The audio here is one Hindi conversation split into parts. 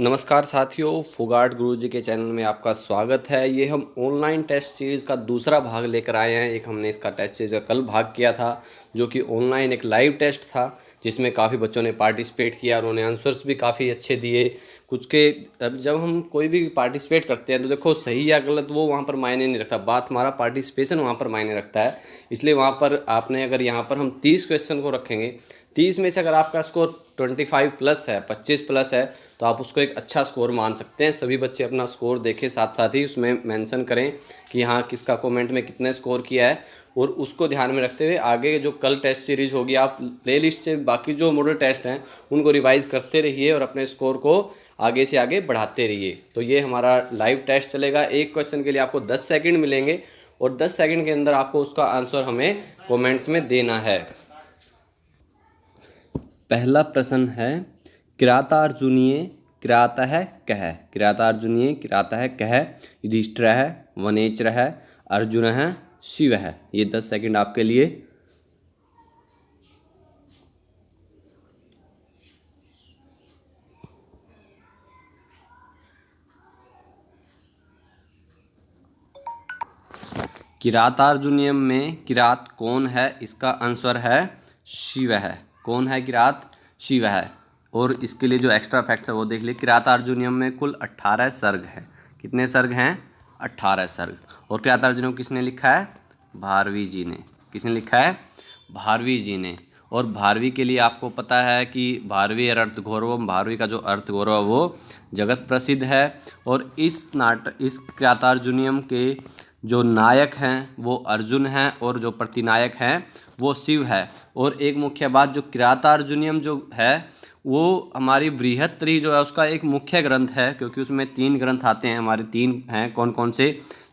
नमस्कार साथियों, फोगाट गुरुजी के चैनल में आपका स्वागत है। ये हम ऑनलाइन टेस्ट सीरीज़ का दूसरा भाग लेकर आए हैं। एक हमने इसका टेस्ट सीरीज़ का कल भाग किया था, जो कि ऑनलाइन एक लाइव टेस्ट था, जिसमें काफ़ी बच्चों ने पार्टिसिपेट किया और उन्होंने आंसर्स भी काफ़ी अच्छे दिए। कुछ के अब जब हम कोई भी पार्टिसिपेट करते हैं तो देखो, सही या गलत वो वहाँ पर मायने नहीं रखता, बात हमारा पार्टिसिपेशन वहाँ पर मायने रखता है। इसलिए वहाँ पर आपने अगर यहाँ पर हम 30 क्वेश्चन को रखेंगे, 30 में से अगर आपका स्कोर 25 प्लस है, 25 प्लस है, तो आप उसको एक अच्छा स्कोर मान सकते हैं। सभी बच्चे अपना स्कोर देखें, साथ साथ ही उसमें मेंशन करें कि हाँ किसका कमेंट में कितने स्कोर किया है, और उसको ध्यान में रखते हुए आगे जो कल टेस्ट सीरीज होगी, आप प्लेलिस्ट से बाकी जो मॉडल टेस्ट हैं उनको रिवाइज करते रहिए और अपने स्कोर को आगे से आगे बढ़ाते रहिए। तो ये हमारा लाइव टेस्ट चलेगा। एक क्वेश्चन के लिए आपको 10 सेकंड मिलेंगे और 10 सेकंड के अंदर आपको उसका आंसर हमें कमेंट्स में देना है। पहला प्रश्न है, किरातार्जुनीय किराता है कह। किरातार्जुनीय किराता है कह। युधिष्ठिर है, वनेचर है, अर्जुन है, शिव है। ये 10 सेकंड आपके लिए। किरातार्जुनीयम में किरात कौन है? इसका आंसर है शिव है। कौन है किरात? शिव है। और इसके लिए जो एक्स्ट्रा फैक्ट्स है वो देख लिए। किरातार्जुनीयम में कुल 18 सर्ग हैं। कितने सर्ग हैं? 18 सर्ग। और किरातार्जुनीयम किसने लिखा है? भारवी जी ने। किसने लिखा है? भारवी जी ने। और भारवी के लिए आपको पता है कि भारवी अर्थ गौरवम, भारवी का जो अर्थ गौरव वो जगत प्रसिद्ध है। और इस किरातार्जुनीयम के जो नायक हैं वो अर्जुन हैं और जो प्रतिनायक हैं वो शिव है। और एक मुख्य बात, जो किरातार्जुनीयम जो है वो हमारी बृहत्तरी जो है उसका एक मुख्य ग्रंथ है, क्योंकि उसमें 3 ग्रंथ आते हैं। हमारे 3 हैं, कौन कौन से?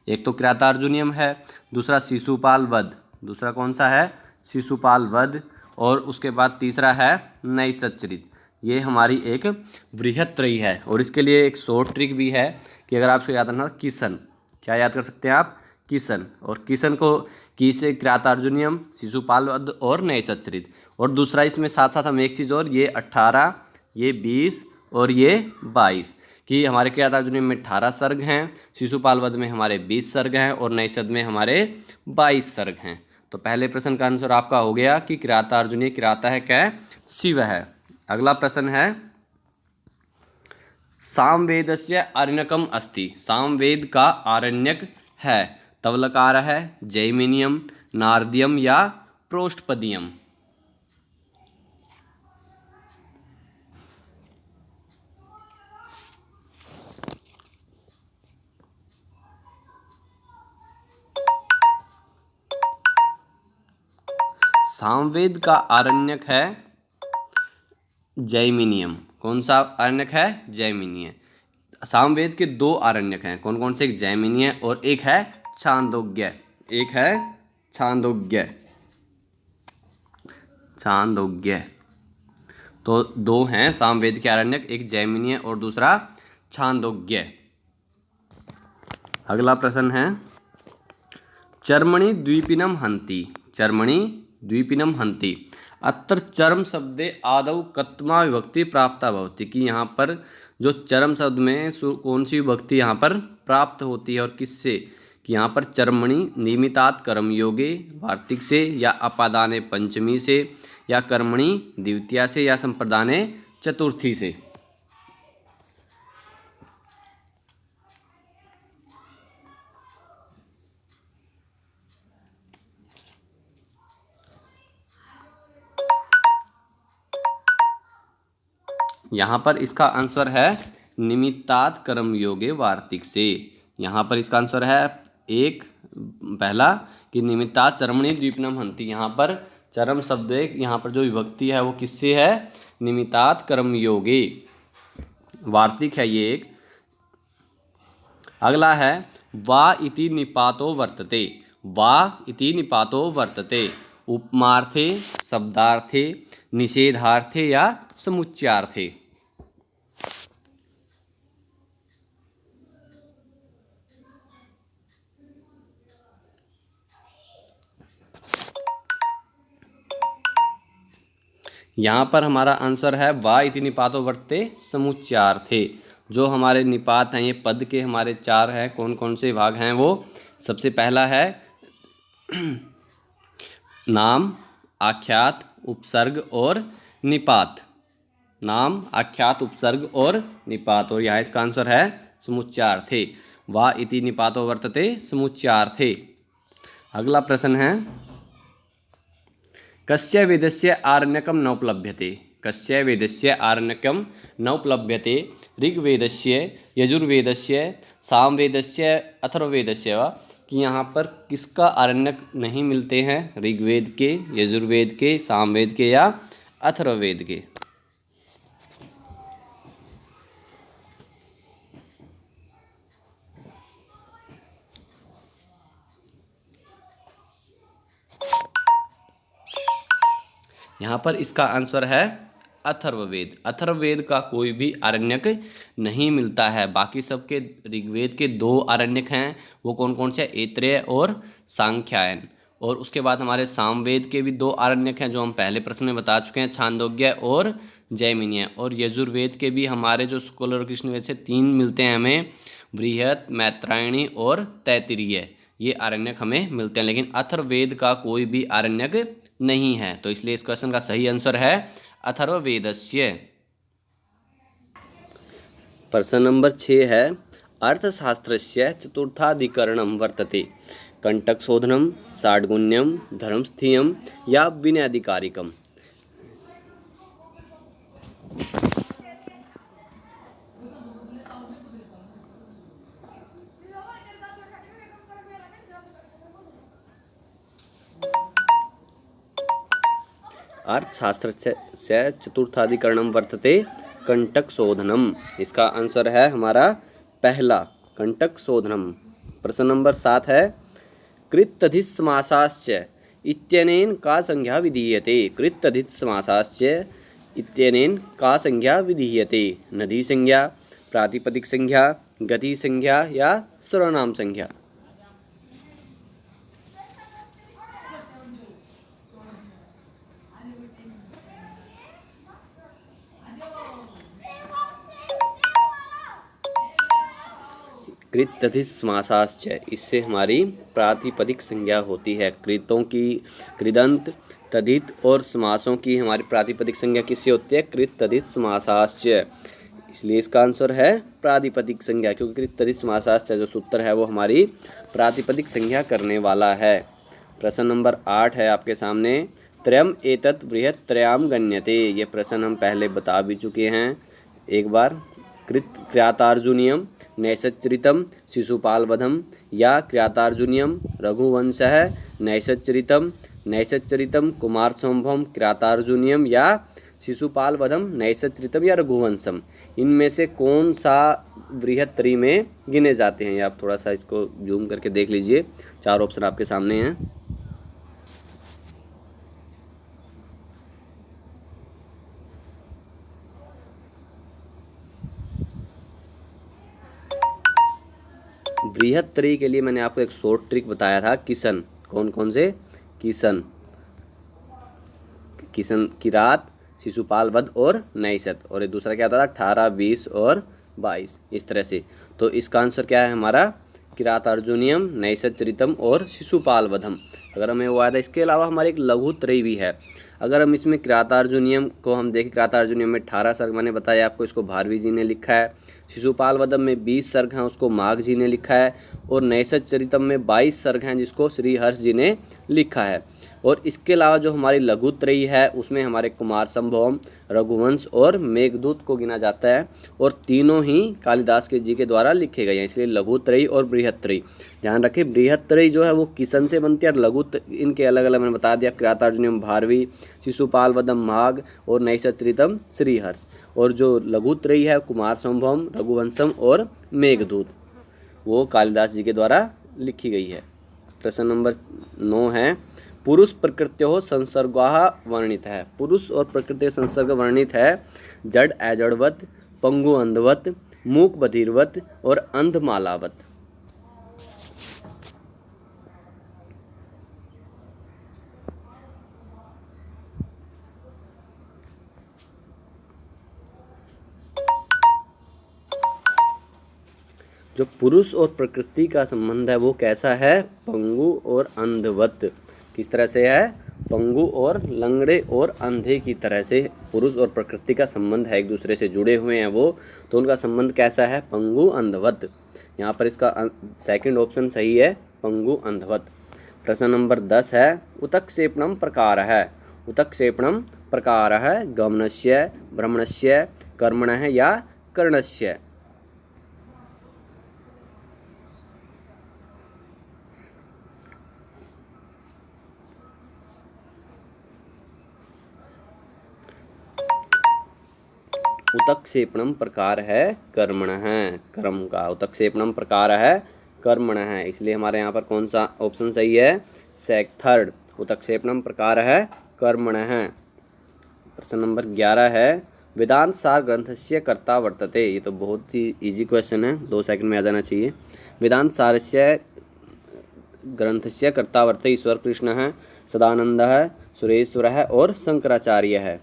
एक तो किरातार्जुनीयम है, दूसरा शिशुपाल वध, दूसरा कौन सा है? शिशुपाल वध, और उसके बाद तीसरा है नैषधचरित। ये हमारी एक बृहत्तरी है। और इसके लिए एक शॉर्ट ट्रिक भी है कि अगर आपको याद रखना, किशन, क्या याद कर सकते हैं आप? किशन। और किशन को की से किरातार्जुनीयम, शिशुपाल वध और नैषधचरित। और दूसरा इसमें साथ साथ हम एक चीज़ और, ये 18, ये 20 और ये 22, कि हमारे किरातार्जुनीयम में 18 सर्ग हैं, शिशुपाल वध में हमारे 20 सर्ग हैं और नैषध में हमारे 22 सर्ग हैं। तो पहले प्रश्न का आंसर आपका हो गया कि किरातार्जुनीय किराता है क्या? शिव है। अगला प्रश्न है, सामवेदस्य आरण्यकम अस्ति। सामवेद का आरण्यक है, तवलकार है, जैमिनियम, नारदियम या प्रोष्ठपदियम। सामवेद का आरण्यक है जैमिनियम। कौन सा आरण्यक है? जैमिनीय। सामवेद के 2 आरण्यक हैं, कौन कौन से? एक जैमिनीय और एक है छांदोग्य। एक है छांदोग्य। छांदोग्य। तो 2 हैं सामवेद के आरण्यक, एक जैमिनीय और दूसरा छांदोग्य। अगला प्रश्न है, चर्मणि द्वीपिनम हंति। चर्मणि द्वीपिनम हंति। अत्र चर्म शब्दे आदौ कत्मा विभक्ति प्राप्ता भवति। कि यहाँ पर जो चर्म शब्द में कौन सी विभक्ति यहाँ पर प्राप्त होती है और किससे? कि यहाँ पर चर्मणि निमित्तात् कर्मयोगे वार्तिक से, या अपादाने पंचमी से, या कर्मणि द्वितीया से, या संप्रदाने चतुर्थी से। यहाँ पर इसका आंसर है निमित्तात् कर्मयोगे वार्तिक से। यहाँ पर इसका आंसर है एक पहला, कि निमित्तात् चर्मणि द्वीपिनम हंति। यहाँ पर चरम शब्द यहाँ पर जो विभक्ति है वो किससे है? निमित्तात् कर्मयोगे, वार्तिक है ये एक। अगला है, वा इति निपातो वर्तते। वा इति निपातो वर्तते। उपमार्थे, शब्दार्थे, निषेधार्थे या समुच्चयार्थे। यहाँ पर हमारा आंसर है वा इति निपातो वर्तते समुच्चयार्थे। जो हमारे निपात हैं, ये पद के हमारे 4 हैं, कौन कौन से भाग हैं वो। सबसे पहला है नाम, आख्यात, उपसर्ग और निपात। नाम, आख्यात, उपसर्ग और निपात। और यहाँ इसका आंसर है समुच्चार्थे। वा इति निपातो वर्तते समुच्चार्थे। अगला प्रश्न है कस्य वेदस्य आरण्यकं नोपलभ्यते। कस्य वेदस्य आरण्यकं नोपलभ्यते। ऋग्वेदस्य, यजुर्वेदस्य, सामवेदस्य, अथर्ववेदस्य वा। कि यहाँ पर किसका आरण्यक नहीं मिलते हैं? ऋग्वेद के, यजुर्वेद के, सामवेद के या अथर्ववेद के। यहाँ पर इसका आंसर है अथर्ववेद। अथर्ववेद का कोई भी आरण्यक नहीं मिलता है। बाकी सबके ऋग्वेद के 2 आरण्यक हैं, वो कौन कौन से? ऐत्रेय और सांख्यायन। और उसके बाद हमारे सामवेद के भी 2 आरण्यक हैं, जो हम पहले प्रश्न में बता चुके हैं, छांदोग्य और जैमिनीय। और यजुर्वेद के भी हमारे जो शुक्ल और कृष्णवेद से 3 मिलते हैं हमें, बृहत, मैत्रायणी और तैत्तिरीय। ये आरण्यक हमें मिलते हैं, लेकिन अथर्ववेद का कोई भी आरण्यक नहीं है। तो इसलिए इस क्वेश्चन का सही आंसर है अथर्ववेदस्य। प्रश्न नंबर 6 है अर्थशास्त्रस्य चतुर्थाधिकरणं वर्तते। कंटकशोधनम, षाड्गुण्यम, धर्मस्थीयम या विनयाधिकारिकम। अर्थशास्त्र से चतुर्थाधिकरणम वर्तते कंटकशोधनम। इसका आंसर है हमारा पहला, कंटकशोधनम। प्रश्न नंबर 7 है कृत्तधिसमासाश्च इत्यनेन का संज्ञा विधीयते। कृत्तधिसमासाश्च इत्यनेन का संज्ञा विधीयते। नदी संज्ञा, प्रातिपदिक संज्ञा, गति संज्ञा या सर्वनाम संज्ञा। कृतधिसमासाश्च, इससे हमारी प्रातिपदिक संज्ञा होती है। कृतों की कृदंत, तदित और समासों की हमारी प्रातिपदिक संज्ञा किससे होती है? कृतधिसमासाश्च। इसलिए इसका आंसर है प्रातिपदिक संज्ञा, क्योंकि कृतधिसमासाश्च जो सूत्र है वो हमारी प्रातिपदिक संज्ञा करने वाला है। प्रश्न नंबर 8 है आपके सामने त्रयम एतत् बृहत् त्रयाम गण्यते। ये प्रश्न हम पहले बता भी चुके हैं एक बार। क्रियातार्जुनीयम, नैषच्चरितम, शिशुपालवधम या क्रियातार्जुनीयम, रघुवंशः, नैषच्चरितम, कुमारसंभवम, क्रियातार्जुनीयम या शिशुपालवधम, नैषच्चरितम या रघुवंशम। इनमें से कौन सा बृहत्तरी में गिने जाते हैं? आप थोड़ा सा इसको जूम करके देख लीजिए, 4 ऑप्शन आपके सामने हैं। बृहत्तरी के लिए मैंने आपको एक शॉर्ट ट्रिक बताया था, किशन। कौन कौन से? किशन, किरात, शिशुपाल वध और नैषद। और एक दूसरा क्या होता था? 18, 20 और 22, इस तरह से। तो इसका आंसर क्या है हमारा? किरातार्जुनीयम, नैषदचरितम और शिशुपाल वधम। अगर हमें वो आया था। इसके अलावा हमारे एक लघु त्रयी भी है। अगर हम इसमें किरातार्जुनीयम को हम देखें, किरातार्जुनीयम में 18 सर्ग मैंने बताया आपको, इसको भारवी जी ने लिखा है। शिशुपाल वधम में 20 सर्ग हैं, उसको माघ जी ने लिखा है। और नैषदचरितम में 22 सर्ग हैं, जिसको श्री हर्ष जी ने लिखा है। और इसके अलावा जो हमारी लघु त्रयी है, उसमें हमारे कुमार संभवम, रघुवंश और मेघदूत को गिना जाता है। और तीनों ही कालिदास के जी के द्वारा लिखे गए हैं, इसलिए लघु त्रयी और बृहत्त्रयी। ध्यान रखें, बृहत्त्रयी जो है वो किशन से बनती है, और लघु इनके अलग अलग मैंने बता दिया, किरातार्जुनीयम भारवी, शिशुपाल वधम माघ और नैषदचरितम श्रीहर्ष। और जो लघु त्रयी है, कुमार संभवम, रघुवंशम और मेघदूत, वो कालिदास जी के द्वारा लिखी गई है। प्रश्न नंबर 9 है पुरुष प्रकृत्यो संसर्गाः वर्णित है। पुरुष और प्रकृति संसर्ग वर्णित है जड़ अजड़वत, पंगु अंधवत, मूक बधिरवत और अंधमालावत। जो पुरुष और प्रकृति का संबंध है वो कैसा है? पंगु और अंधवत। किस तरह से है? पंगु और लंगड़े और अंधे की तरह से पुरुष और प्रकृति का संबंध है, एक दूसरे से जुड़े हुए हैं वो, तो उनका संबंध कैसा है? पंगु अंधवत। यहाँ पर इसका सेकंड ऑप्शन सही है, पंगु अंधवत। प्रश्न नंबर 10 है, उत्क्षेपणम प्रकार है। उत्क्षेपणम प्रकार है गमनस्य, भ्रमणस्य, कर्मणः या कर्णस्य। उत्क्षेपणम प्रकार है कर्मणः, कर्म का। उत्क्षेपणम प्रकार है कर्मणः, इसलिए हमारे यहाँ पर कौन सा ऑप्शन सही है? थर्ड, उत्क्षेपणम प्रकार है कर्मणः। प्रश्न नंबर 11 है, वेदांत सार ग्रंथस्य कर्ता वर्तते। ये तो बहुत ही इजी क्वेश्चन है, 2 सेकंड में आ जाना चाहिए। वेदांत सारस्य ग्रंथस्य कर्ता वर्तते ईश्वर कृष्ण है, सदानंद है, सुरेश्वर है और शंकराचार्य है।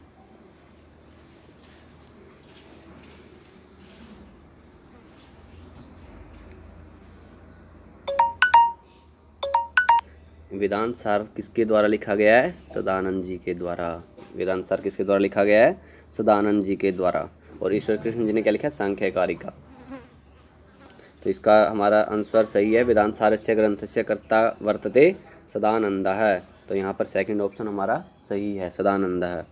वेदांत सार किसके द्वारा लिखा गया है? सदानंद जी के द्वारा। वेदांत सार किसके द्वारा लिखा गया है? सदानंद जी के द्वारा। और ईश्वर कृष्ण जी ने क्या लिखा? सांख्यकारिका। तो इसका हमारा आंसर सही है, वेदांत सारस्य ग्रंथस्य कर्ता वर्तते सदानंद है। तो यहाँ पर सेकंड ऑप्शन हमारा सही है, सदानंद है।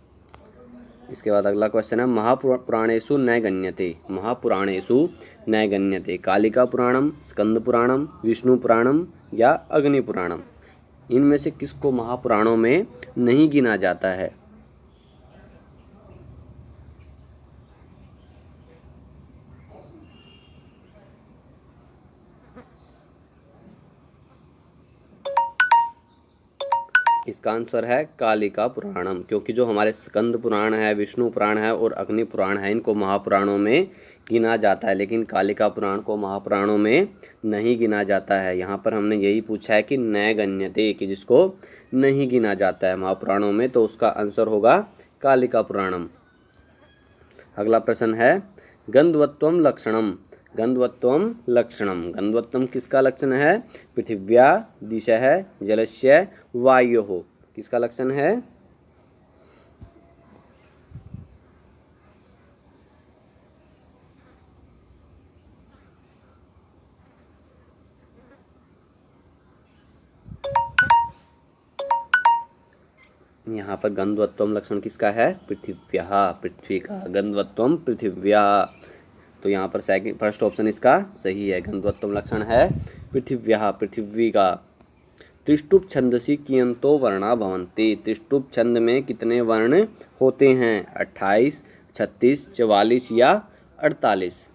इसके बाद अगला क्वेश्चन है, महापुराणेषु न गण्यते। महापुराणेषु न गण्यते। कालिका पुराणम, स्कंद पुराणम, विष्णु पुराणम या अग्नि पुराणम। इनमें से किसको महापुराणों में नहीं गिना जाता है? इसका आंसर है कालिका पुराणम, क्योंकि जो हमारे स्कंद पुराण है, विष्णु पुराण है और अग्नि पुराण है, इनको महापुराणों में गिना जाता है, लेकिन कालिका पुराण को महापुराणों में नहीं गिना जाता है। यहाँ पर हमने यही पूछा है कि न गण्यते, कि जिसको नहीं गिना जाता है महापुराणों में, तो उसका आंसर होगा कालिका पुराणम। अगला प्रश्न है, गंधवत्वम लक्षणम। गंधवत्वम लक्षणम। गंधवत्वम किसका लक्षण है? पृथिव्या, दिशः, जलस्य, वायोः। किसका लक्षण है? यहाँ पर गंधवत्वम लक्षण किसका है? पृथिव्या, पृथ्वी का। गंधवत्वम पृथिव्या। तो यहाँ पर सेकंड फर्स्ट ऑप्शन इसका सही है, गंधवत्वम लक्षण है पृथिव्या, पृथ्वी का। त्रिष्टुप छंदसि कियंतो वर्णा भवन्ति। त्रिष्टुप छंद में कितने वर्ण होते हैं? 28, 36, 44 या 48।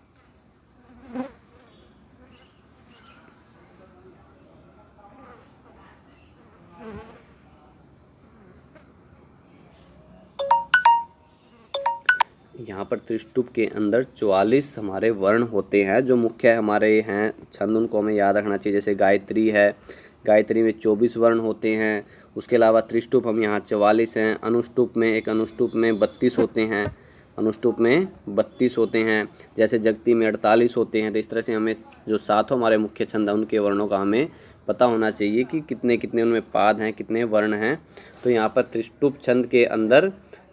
यहाँ पर त्रिष्टुप के अंदर 44 हमारे वर्ण होते हैं जो मुख्य हमारे हैं छंद, उनको हमें याद रखना चाहिए। जैसे गायत्री है, गायत्री में 24 वर्ण होते हैं। उसके अलावा त्रिष्टुप हम यहाँ 44 हैं। अनुष्टुप में 32 होते हैं। अनुष्टुप में 32 होते हैं। जैसे जगती में 48 होते हैं। तो इस तरह से हमें जो 7 हमारे मुख्य छंद हैं उनके वर्णों का हमें पता होना चाहिए कि कितने कितने उनमें पाद हैं, कितने वर्ण हैं। तो यहाँ पर त्रिष्टुप छंद के अंदर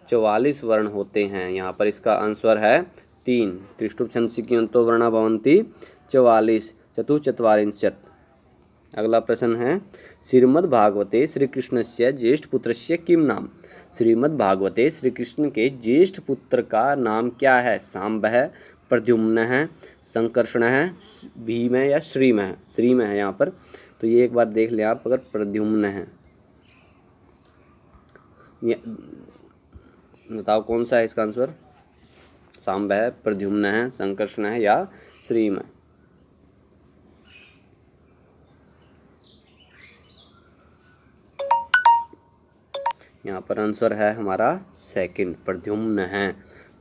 44 वर्ण होते हैं। यहाँ पर इसका आंसर है 3। त्रिष्टुप छंदसि कियंतो वर्णा भवन्ति 44 चतुश्चत्वारिंशत्। अगला प्रश्न है, श्रीमद्भागवते श्रीकृष्णस्य ज्येष्ठ पुत्रस्य किम नाम। श्रीमद्भागवते श्री कृष्ण के ज्येष्ठ पुत्र का नाम क्या है? सांब है, प्रद्युम्न है, संकर्षण है, भीम है या श्रीम है? श्रीम है यहाँ पर। तो ये एक बार देख लें आप, अगर प्रद्युम्न है, ये बताओ कौन सा है इसका आंसर? सांब है, प्रद्युम्न है, संकर्षण है या श्रीम है? यहाँ पर आंसर है हमारा सेकंड, प्रद्युम्न है।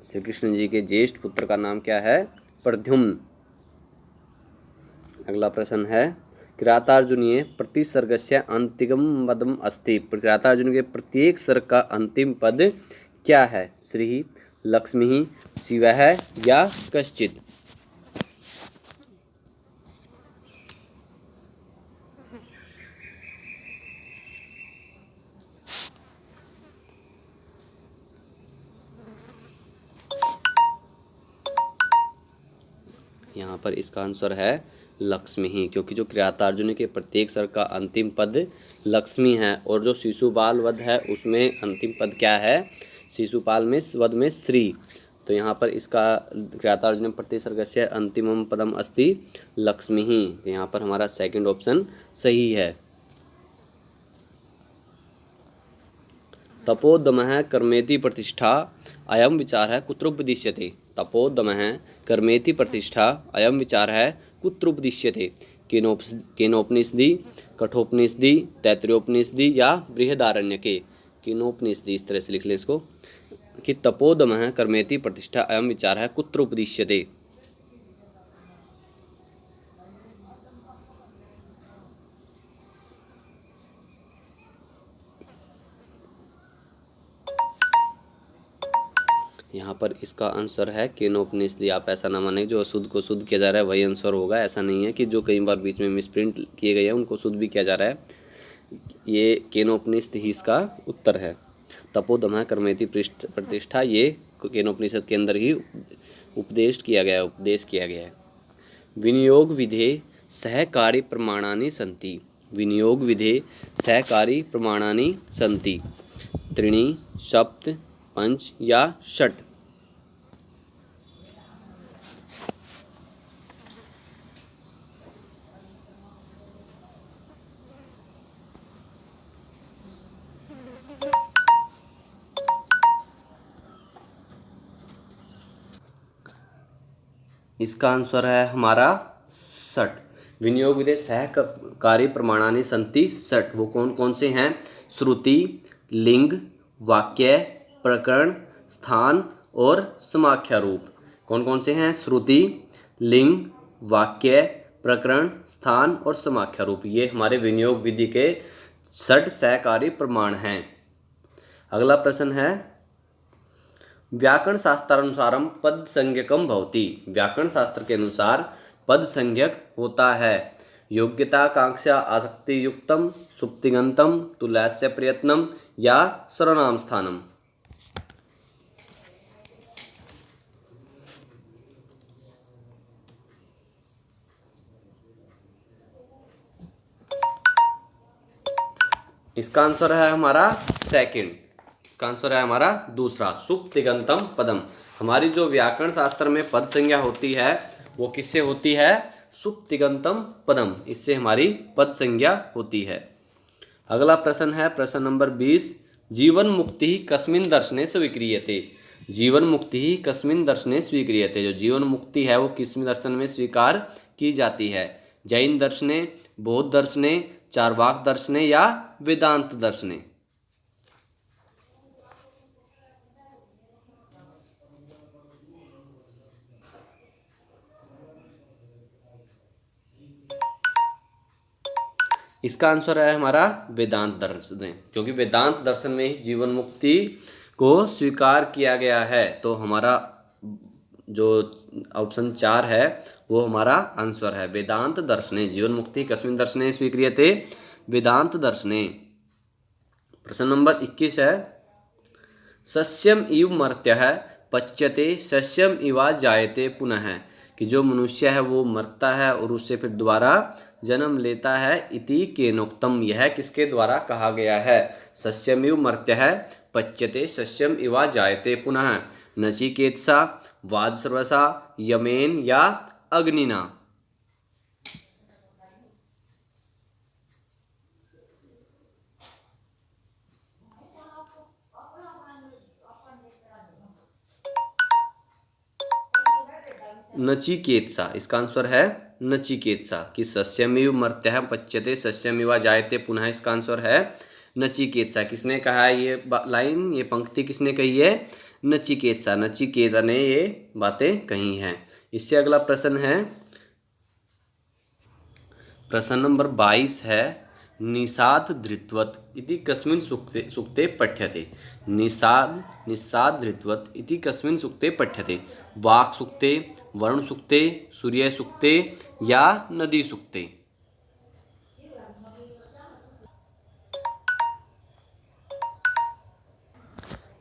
श्री कृष्ण जी के ज्येष्ठ पुत्र का नाम क्या है? प्रद्युम्न। अगला प्रश्न है, किरातार्जुनीय प्रतिसर्गस्य अंतिम पदम अस्ति। किरातार्जुन के प्रत्येक सर्ग का अंतिम पद क्या है? श्री, लक्ष्मी, शिवः या कश्चित्? यहाँ पर इसका आंसर है लक्ष्मी ही, क्योंकि जो किरातार्जुनी के प्रत्येक स्वर का अंतिम पद लक्ष्मी है, और जो शिशुपाल वध है उसमें अंतिम पद क्या है, शिशुपाल में वध में श्री। तो यहाँ पर इसका किरातार्जुनीय प्रत्येक सर्गस्य अंतिमम पदम अस्ति लक्ष्मी ही। तो यहाँ पर हमारा सेकंड ऑप्शन सही है। तपोदमः कर्मेति प्रतिष्ठा अयम विचार है कुत्रोपदिश्यते। तपोदमः कर्मेति प्रतिष्ठा अयम विचार है कुत्रोपदिश्यते। केनोपनिषदि, कठोपनिषदि, तैत्तिरीयोपनिषदि या बृहदारण्यके। केनोपनिषदि, इस तरह से लिख लें इसको कि तपोदमः कर्मेति प्रतिष्ठा अयम विचार है कुत्र उपदिश्यते। यहाँ पर इसका आंसर है केनोपनिषदि। आप ऐसा ना माने जो शुद्ध को शुद्ध किया जा रहा है वही आंसर होगा, ऐसा नहीं है कि जो कई बार बीच में मिसप्रिंट किए गए हैं उनको शुद्ध भी किया जा रहा है। ये केनोपनिषद ही इसका उत्तर है। तपोदमः कर्मेति प्रतिष्ठा ये केनोपनिषद के अंदर ही उपदेश किया गया है। विनियोग विधे सहकारी प्रमाणानि सन्ति। विनियोग विधे सहकारी प्रमाणानि सन्ति। त्रीणि, सप्त, पंच या षट। इसका आंसर है हमारा षट। विनियोग विधे सहकारी प्रमाणानि सन्ति षट। वो कौन कौन से हैं? श्रुति, लिंग, वाक्य, प्रकरण, स्थान और समाख्यारूप। कौन कौन से हैं? श्रुति, लिंग, वाक्य, प्रकरण, स्थान और समाख्यारूप। ये हमारे विनियोग विधि के षट सहकारी प्रमाण हैं। अगला प्रश्न है व्याकरण शास्त्रानुसारम पद संज्ञकम भवति। व्याकरण शास्त्र के अनुसार पद संज्ञक होता है योग्यता, कांक्षा, आसक्ति युक्तम, सुप्तिगंतम, तुल्यस्य प्रयत्नम या सर्वनाम स्थानम। इसका आंसर है हमारा सेकंड। इसका आंसर है हमारा दूसरा, सुप्तिगंतम पदम। हमारी जो व्याकरण शास्त्र में पद संज्ञा होती है वो किससे होती है? सुप्तिगंतम पदम, इससे हमारी पद संज्ञा होती है। अगला प्रश्न है प्रश्न नंबर 20। जीवन मुक्ति कस्मिन् दर्शने स्वीक्रियते। जीवन मुक्ति कस्मिन् दर्शने स्वीक्रियते। जो जीवन मुक्ति है वो किस दर्शन में स्वीकार की जाती है? जैन दर्शने, बौद्ध दर्शने, चार्वाक दर्शने या वेदांत दर्शने। इसका आंसर है हमारा वेदांत दर्शन, क्योंकि वेदांत दर्शन में ही जीवन मुक्ति को स्वीकार किया गया है। तो हमारा जो ऑप्शन 4 है वो हमारा आंसर है वेदांत दर्शने। जीवन मुक्ति कस्मिन् दर्शने स्वीक्रियते? वेदांत दर्शने। प्रश्न नंबर 21 है सस्यम इव मर्त्यः पच्यते सस्यम इवा जायते पुनः। कि जो मनुष्य है वो मरता है और उससे फिर दोबारा जन्म लेता है। इति केनोक्तम, यह किसके द्वारा कहा गया है? सस्यमिव मर्त्यः पच्यते सस्यम इवा जायते पुनः। नचिकेतसा, वाजसर्वसा, यमेन या अग्निना। नचिकेतसा, इसका आंसर है नचिकेतसा। कि सस्यमिव मर्त्यः पच्यते सस्यमिवा जायते पुनः, इसका आंसर है नचिकेतसा। किसने कहा है ये लाइन, ये पंक्ति किसने कही है? नचिकेतसा। नचिकेता ने ये बातें कही हैं। इससे अगला प्रश्न है प्रश्न नंबर 22 है निषाद धृत्वत इति कस्मिन् सूक्ते पठ्यते। निषाद धृत्वत इति कस्मिन् सूक्ते पठ्यते? वाक् सूक्ते, वरुण सूक्ते, सूर्य सूक्ते या नदी सूक्ते।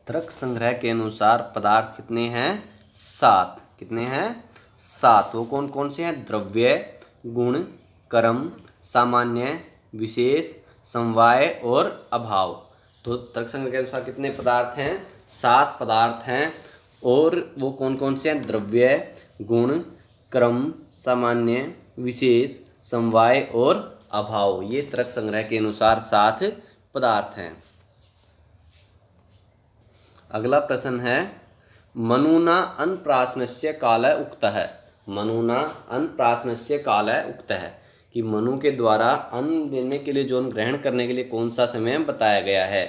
तर्क संग्रह के अनुसार पदार्थ कितने हैं? 7। कितने हैं? सात। वो कौन कौन से हैं? द्रव्य, गुण, कर्म, सामान्य, विशेष, समवाय और अभाव। तो तर्कसंग्रह के अनुसार कितने पदार्थ हैं? 7 पदार्थ हैं। और वो कौन कौन से हैं? द्रव्य, गुण, क्रम, सामान्य, विशेष, समवाय और अभाव। ये तर्क संग्रह के अनुसार 7 पदार्थ हैं। अगला प्रश्न है, मनुना अन्नप्राशनस्य कालः उक्तः। मनुना अन्नप्राशनस्य कालः उक्तः, कि मनु के द्वारा अन्न देने के लिए जो अन्न ग्रहण करने के लिए कौन सा समय बताया गया है?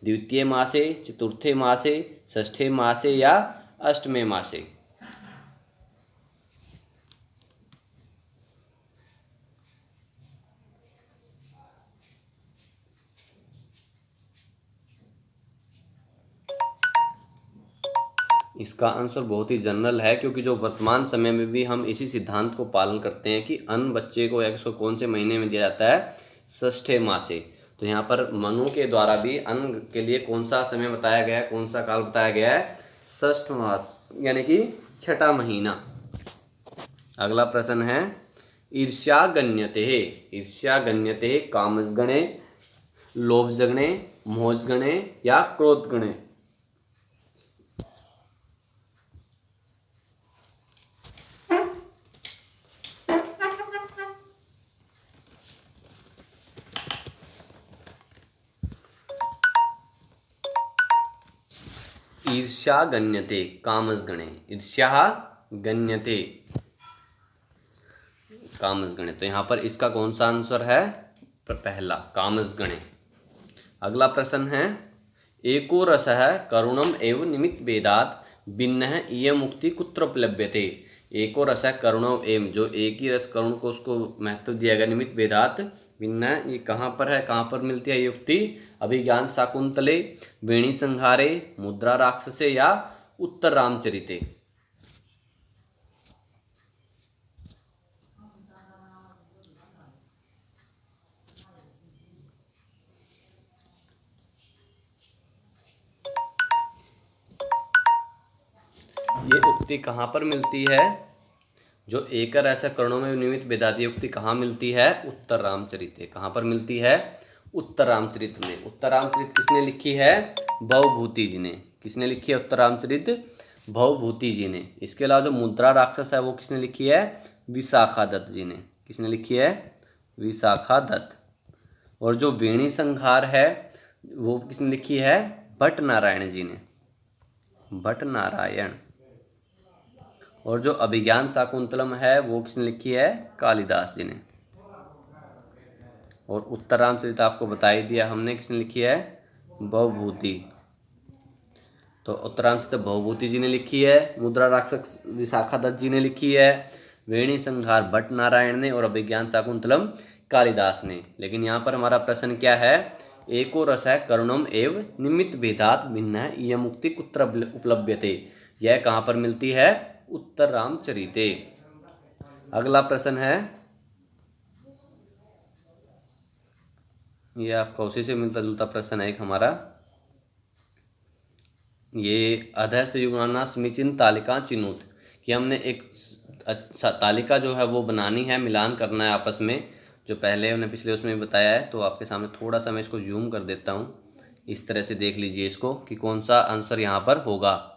द्वितीय मासे, चतुर्थे मासे, षष्ठे मासे या अष्टमे मासे? इसका आंसर बहुत ही जनरल है, क्योंकि जो वर्तमान समय में भी हम इसी सिद्धांत को पालन करते हैं कि अन्न बच्चे को या किसको कौन से महीने में दिया जाता है? षष्ठे मासे। तो यहाँ पर मनु के द्वारा भी अन्न के लिए कौन सा समय बताया गया है, कौन सा काल बताया गया है? षष्ठ मास, यानी कि छठा महीना। अगला प्रश्न है, ईर्ष्या गण्यते। ईर्ष्या गण्यते कामसगणे, लोभजगणे, मोहजगणे या क्रोधगणे? ईर्ष्या गण्यते कामसगणे। ईर्ष्या गण्यते कामसगणे। तो यहाँ पर इसका कौन सा आंसर है? पहला, कामसगणे। अगला प्रश्न है, एको रसः करुणम एव निमित्त भेदात् भिन्नः इयम् उक्ति कुत्र उपलभ्यते। एको रसः करुणम एवं, जो एक ही रस करुण को उसको महत्व दिया गया, निमित्त भेदात् भिन्न, ये कहाँ पर है, कहाँ पर मिलती है युक्ति? अभिज्ञान शाकुंतले, वेणी संहारे, मुद्रा राक्षसे या उत्तर रामचरिते? ये उक्ति कहाँ पर मिलती है? जो एकर ऐसा करणों में निमित्त भेदाती उक्ति कहाँ मिलती है? उत्तर रामचरित। कहाँ पर मिलती है? उत्तर रामचरित में। उत्तर रामचरित किसने लिखी है? भवभूति जी ने। किसने लिखी है उत्तर रामचरित? भवभूति जी ने। इसके अलावा जो मुद्रा राक्षस है वो किसने लिखी है? विशाखा दत्त जी ने। किसने लिखी है? विशाखा दत्त। और जो वेणी संहार है वो किसने लिखी है? भट्ट नारायण जी ने। भट्ट नारायण। और जो अभिज्ञान शाकुंतलम है वो किसने लिखी है? कालिदास जी ने। और उत्तर रामचरित आपको बता ही दिया हमने, किसने लिखी है? भवभूति। तो उत्तर रामचरित भवभूति जी ने लिखी है, मुद्रा राक्षस विशाखा दत्त जी ने लिखी है, वेणी संहार भट्ट नारायण ने, और अभिज्ञान शाकुंतलम कालिदास ने। लेकिन यहाँ पर हमारा प्रश्न क्या है? एको रसः करुणम एव निमित्त भेदात् भिन्नः इयम् मुक्ति कुत्र उपलभ्यते। यह कहाँ पर मिलती है? उत्तर रामचरिते। अगला प्रश्न है, ये आपका उसी से मिलता जुलता प्रश्न है एक हमारा। ये अधस्थ युगाना समीचीन तालिका चिनुत, कि हमने एक अच्छा तालिका जो है वो बनानी है, मिलान करना है आपस में, जो पहले हमने पिछले उसमें बताया है। तो आपके सामने थोड़ा सा मैं इसको जूम कर देता हूँ, इस तरह से देख लीजिए इसको कि कौन सा आंसर यहाँ पर होगा।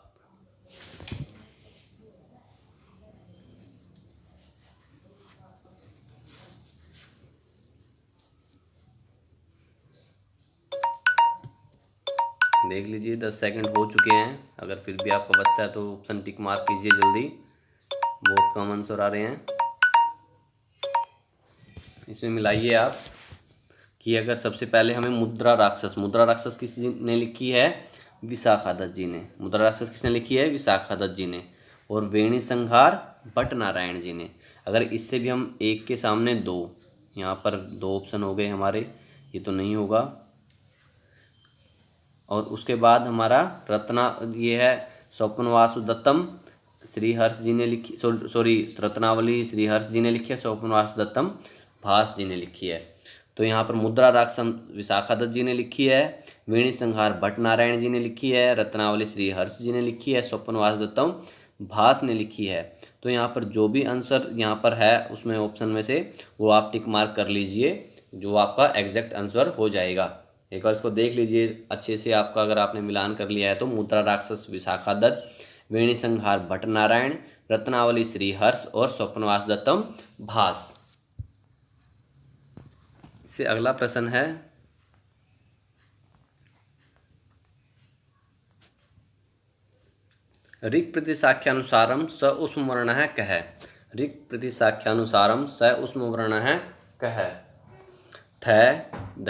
देख लीजिए 10 सेकंड हो चुके हैं। अगर फिर भी आपको बचता है तो ऑप्शन टिक मार्क कीजिए जल्दी, बहुत कम आंसर आ रहे हैं। इसमें मिलाइए आप कि अगर सबसे पहले हमें मुद्रा राक्षस किसने लिखी है? विशाखा दत्त जी ने। मुद्रा राक्षस किसने लिखी है? विशाखा दत्त जी ने। और वेणी संहार भट्ट नारायण जी ने। अगर इससे भी हम एक के सामने दो, यहाँ पर 2 ऑप्शन हो गए हमारे, ये तो नहीं होगा। और उसके बाद हमारा ये है स्वप्नवासु दत्तम श्रीहर्ष जी ने लिखी, सॉरी रत्नावली श्रीहर्ष जी ने लिखी है, स्वप्नवासु दत्तम भास जी ने लिखी है। तो यहाँ पर मुद्रा राक्षस विशाखा दत्त जी ने लिखी है, वेणी संहार भट्ट नारायण जी ने लिखी है, रत्नावली श्रीहर्ष जी ने लिखी है, स्वप्नवासु दत्तम भास ने लिखी है। तो यहाँ पर जो भी आंसर यहाँ पर है उसमें ऑप्शन में से वो आप टिक मार्क कर लीजिए, जो आपका एग्जैक्ट आंसर हो जाएगा। एक बार इसको देख लीजिए अच्छे से, आपका अगर आपने मिलान कर लिया है तो मुद्रा राक्षस विशाखा दत्त, वेणी संहार भट्ट नारायण, रत्नावली श्रीहर्ष और स्वप्नवास दत्तम भास। इससे अगला प्रश्न है, ऋक् प्रतिसाख्यानुसारम स उष्म वर्णः कः। ऋक् प्रतिसाख्यानुसारम स उष्म वर्णः कः। थ, ध,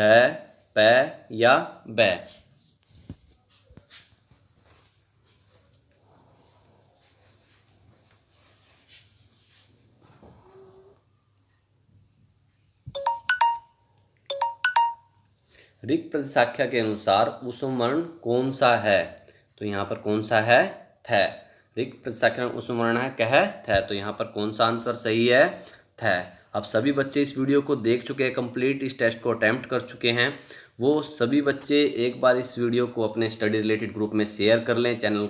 प या ब। ऋक् प्रतिसाख्या के अनुसार उष्म वर्ण कौन सा है, तो यहाँ पर कौन सा है, थ। ऋक् प्रतिसाख्या में उष्म वर्ण है कह, थ, तो यहाँ पर कौन सा आंसर सही है, थ। अब सभी बच्चे इस वीडियो को देख चुके हैं, कंप्लीट इस टेस्ट को अटेम्प्ट कर चुके हैं। वो सभी बच्चे एक बार इस वीडियो को अपने स्टडी रिलेटेड ग्रुप में शेयर कर लें, चैनल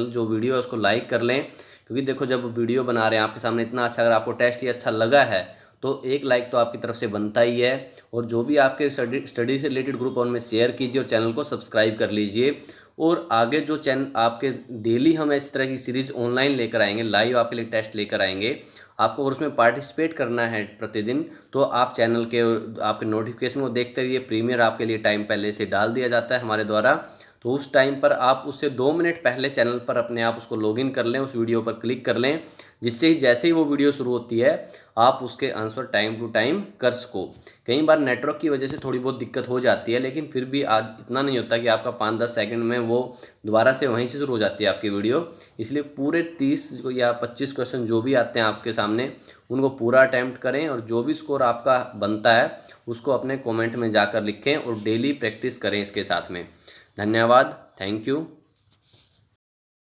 जो वीडियो है उसको लाइक कर लें, क्योंकि देखो जब वीडियो बना रहे हैं आपके सामने इतना अच्छा, अगर आपको टेस्ट ही अच्छा लगा है तो एक लाइक तो आपकी तरफ से बनता ही है। और जो भी आपके स्टडी से रिलेटेड ग्रुप है उनमें शेयर कीजिए और चैनल को सब्सक्राइब कर लीजिए। और आगे जो चैनल आपके डेली हम इस तरह की सीरीज ऑनलाइन लेकर आएंगे, लाइव आपके लिए टेस्ट लेकर आएंगे आपको, और उसमें पार्टिसिपेट करना है प्रतिदिन, तो आप चैनल के आपके नोटिफिकेशन को देखते रहिए। प्रीमियर आपके लिए टाइम पहले से डाल दिया जाता है हमारे द्वारा, तो उस टाइम पर आप उससे 2 मिनट पहले चैनल पर अपने आप उसको लॉगिन कर लें, उस वीडियो पर क्लिक कर लें, जिससे ही जैसे ही वो वीडियो शुरू होती है आप उसके आंसर टाइम टू टाइम कर सको। कई बार नेटवर्क की वजह से थोड़ी बहुत दिक्कत हो जाती है, लेकिन फिर भी आज इतना नहीं होता कि आपका 5-10 सेकंड में वो दोबारा से वहीं से शुरू हो जाती है आपकी वीडियो। इसलिए पूरे 30 या 25 क्वेश्चन जो भी आते हैं आपके सामने उनको पूरा अटैम्प्ट करें, और जो भी स्कोर आपका बनता है उसको अपने कॉमेंट में जाकर लिखें और डेली प्रैक्टिस करें इसके साथ में। धन्यवाद, थैंक यू।